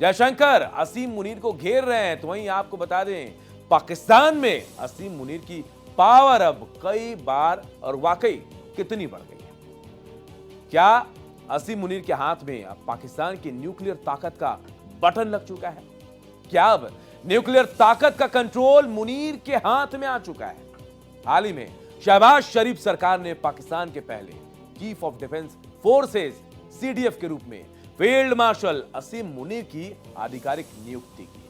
जयशंकर असीम मुनीर को घेर रहे हैं। तो वहीं आपको बता दें, पाकिस्तान में असीम मुनीर की पावर अब कई बार और वाकई कितनी बढ़ गई है। क्या असीम मुनीर के हाथ में अब पाकिस्तान की न्यूक्लियर ताकत का बटन लग चुका है? क्या अब न्यूक्लियर ताकत का कंट्रोल मुनीर के हाथ में आ चुका है? हाल ही में शहबाज शरीफ सरकार ने पाकिस्तान के पहले chief of defence forces CDF के रूप में फील्ड मार्शल असीम मुनीर की आधिकारिक नियुक्ति की,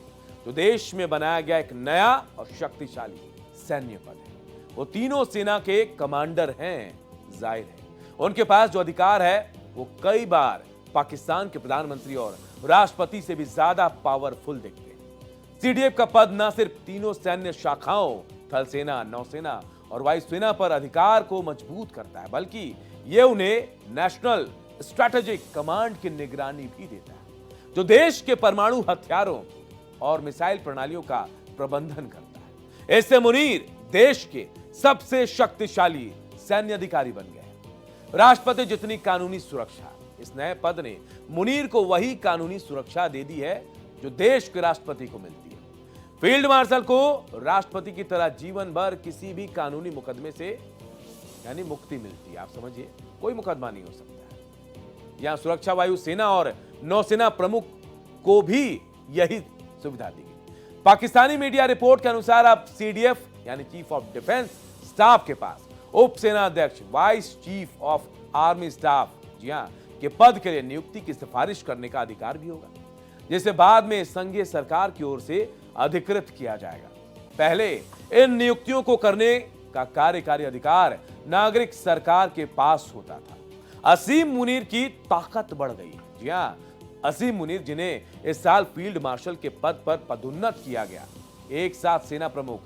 जो देश में बनाया गया एक नया और शक्तिशाली सैन्य पद है। वो तीनों सेना के कमांडर हैं। जाहिर है उनके पास जो अधिकार है वो कई बार पाकिस्तान के प्रधानमंत्री और राष्ट्रपति से भी ज्यादा पावरफुल दिखते हैं। सीडीएफ का पद न सिर्फ तीनों सैन्य शाखाओं थल सेना, नौसेना और वायुसेना पर अधिकार को मजबूत करता है, बल्कि यह उन्हें नेशनल स्ट्रैटेजिक कमांड की निगरानी भी देता है, जो देश के परमाणु हथियारों और मिसाइल प्रणालियों का प्रबंधन करता है। इससे मुनीर देश के सबसे शक्तिशाली सैन्य अधिकारी बन गए हैं। राष्ट्रपति जितनी कानूनी सुरक्षा, इस नए पद ने मुनीर को वही कानूनी सुरक्षा दे दी है जो देश के राष्ट्रपति को मिलती है। फील्ड मार्शल को राष्ट्रपति की तरह जीवन भर किसी भी कानूनी मुकदमे से यानी मुक्ति मिलती है। आप समझिए, कोई मुकदमा नहीं हो सकता है। यहां सुरक्षा वायु सेना और नौसेना प्रमुख को भी यही सुविधा दी गई। पाकिस्तानी मीडिया रिपोर्ट के अनुसार अब सीडीएफ यानी चीफ ऑफ डिफेंस स्टाफ के पास उप सेना अध्यक्ष, vice chief of army staff, जी हां, के पद के लिए नियुक्ति की सिफारिश करने का अधिकार भी होगा, जिसे बाद में संघीय सरकार की ओर से अधिकृत किया जाएगा। पहले इन नियुक्तियों को करने का कार्यकारी अधिकार नागरिक सरकार के पास होता था। असीम मुनीर की ताकत बढ़ गई। जी हां, असीम मुनीर जिन्हें इस साल फील्ड मार्शल के पद पर पदोन्नत किया गया, एक साथ सेना प्रमुख,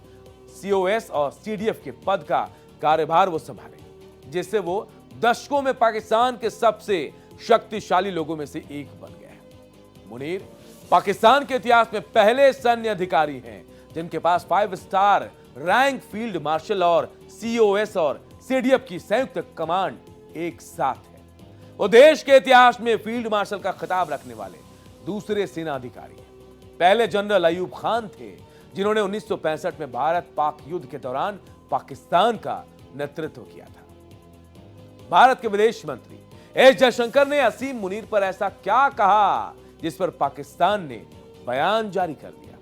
सीओएस और सीडीएफ के पद का कार्यभार वो संभाले, जिससे वो दशकों में पाकिस्तान के सबसे शक्तिशाली लोगों में से एक बन गए हैं। मुनीर पाकिस्तान के इतिहास में पहले सैन्य अधिकारी हैं जिनके पास 5 स्टार रैंक फील्ड मार्शल और सीओएस और सीडीएफ की संयुक्त कमांड एक साथ है। वो देश के इतिहास में फील्ड मार्शल का खिताब रखने वाले दूसरे सेना अधिकारी हैं। पहले जनरल अयूब खान थे जिन्होंने 1965 में भारत पाक युद्ध के दौरान पाकिस्तान का नेतृत्व किया था। भारत के विदेश मंत्री एस जयशंकर ने असीम मुनीर पर ऐसा क्या कहा जिस पर पाकिस्तान ने बयान जारी कर दिया।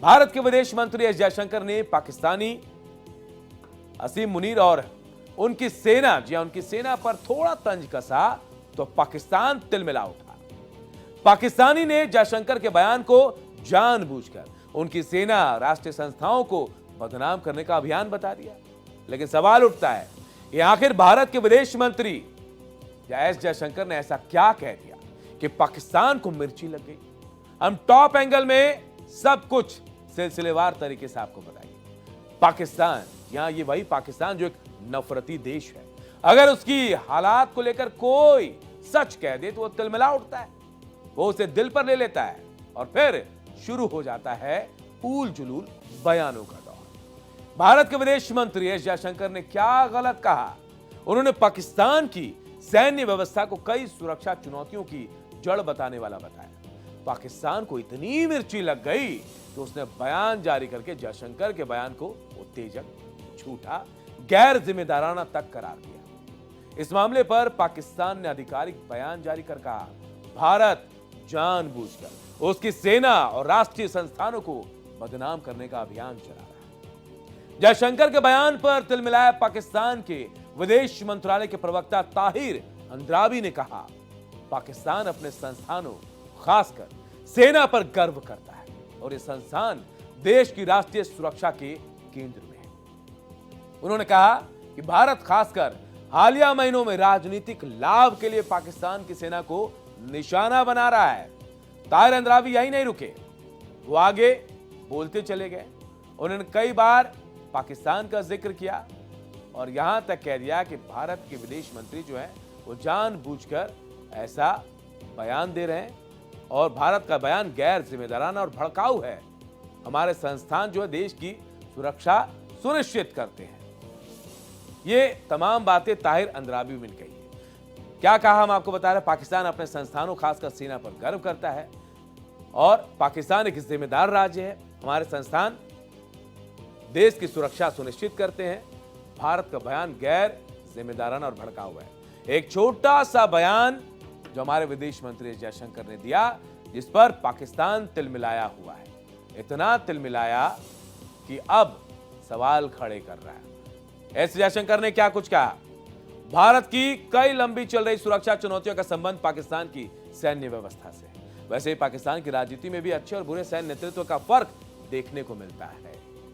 भारत के विदेश मंत्री एस जयशंकर ने पाकिस्तानी असीम मुनीर और उनकी सेना, जी उनकी सेना पर थोड़ा तंज कसा तो पाकिस्तान तिलमिला उठा। पाकिस्तानी ने जयशंकर के बयान को जानबूझकर उनकी सेना, राष्ट्रीय संस्थाओं को बदनाम करने का अभियान बता दिया। लेकिन सवाल उठता है कि आखिर भारत के विदेश मंत्री एस जयशंकर ने ऐसा क्या कह दिया कि पाकिस्तान को मिर्ची लग गई। हम टॉप एंगल में सब कुछ सिलसिलेवार तरीके से आपको बताएंगे। पाकिस्तान, यहां ये वही पाकिस्तान जो एक नफरती देश है, अगर उसकी हालात को लेकर कोई सच कह दे तो वो तिलमिला उठता है, वो उसे दिल पर ले लेता है और फिर शुरू हो जाता है ऊल जुलूल बयानों का दौर। भारत के विदेश मंत्री एस जयशंकर ने क्या गलत कहा? उन्होंने पाकिस्तान की सैन्य व्यवस्था को कई सुरक्षा चुनौतियों की जड़ बताने वाला बताया। पाकिस्तान को इतनी मिर्ची लग गई तो उसने बयान जारी करके जयशंकर के बयान को उत्तेजक, झूठा, गैर जिम्मेदाराना तक करार दिया। इस मामले पर पाकिस्तान ने आधिकारिक बयान जारी कर कहा, भारत जानबूझकर उसकी सेना और राष्ट्रीय संस्थानों को बदनाम करने का अभियान चला रहा है। जयशंकर के बयान पर तिलमिलाया पाकिस्तान के विदेश मंत्रालय के प्रवक्ता ताहिर अंद्राबी ने कहा, पाकिस्तान अपने संस्थानों, खासकर सेना पर गर्व करता है और ये संस्थान देश की राष्ट्रीय सुरक्षा के केंद्र में है। उन्होंने कहा कि भारत खासकर हालिया महीनों में राजनीतिक लाभ के लिए पाकिस्तान की सेना को निशाना बना रहा है। ताहिर अंद्राबी यही नहीं रुके, वो आगे बोलते चले गए। उन्होंने कई बार पाकिस्तान का जिक्र किया और यहां तक कह दिया कि भारत के विदेश मंत्री जो है वो जानबूझकर ऐसा बयान दे रहे हैं और भारत का बयान गैर जिम्मेदाराना और भड़काऊ है। हमारे संस्थान जो है देश की सुरक्षा सुनिश्चित करते हैं। ये तमाम बातें ताहिर अंद्राबी ने कही है। क्या कहा हम आपको बता रहे हैं, पाकिस्तान अपने संस्थानों खासकर सेना पर गर्व करता है। और पाकिस्तान एक जिम्मेदार राज्य है। हमारे संस्थान देश की सुरक्षा सुनिश्चित करते हैं। भारत का बयान गैर जिम्मेदाराना और भड़का हुआ है। एक छोटा सा बयान जो हमारे विदेश मंत्री जयशंकर ने दिया, जिस पर पाकिस्तान तिलमिलाया हुआ है। इतना तिलमिलाया कि अब सवाल खड़े कर रहा है। एस जयशंकर ने क्या कुछ कहा? भारत की कई लंबी चल रही सुरक्षा चुनौतियों का संबंध पाकिस्तान की सैन्य व्यवस्था से है। वैसे ही पाकिस्तान की राजनीति में भी अच्छे और बुरे सैन्य नेतृत्व का फर्क देखने को मिलता है।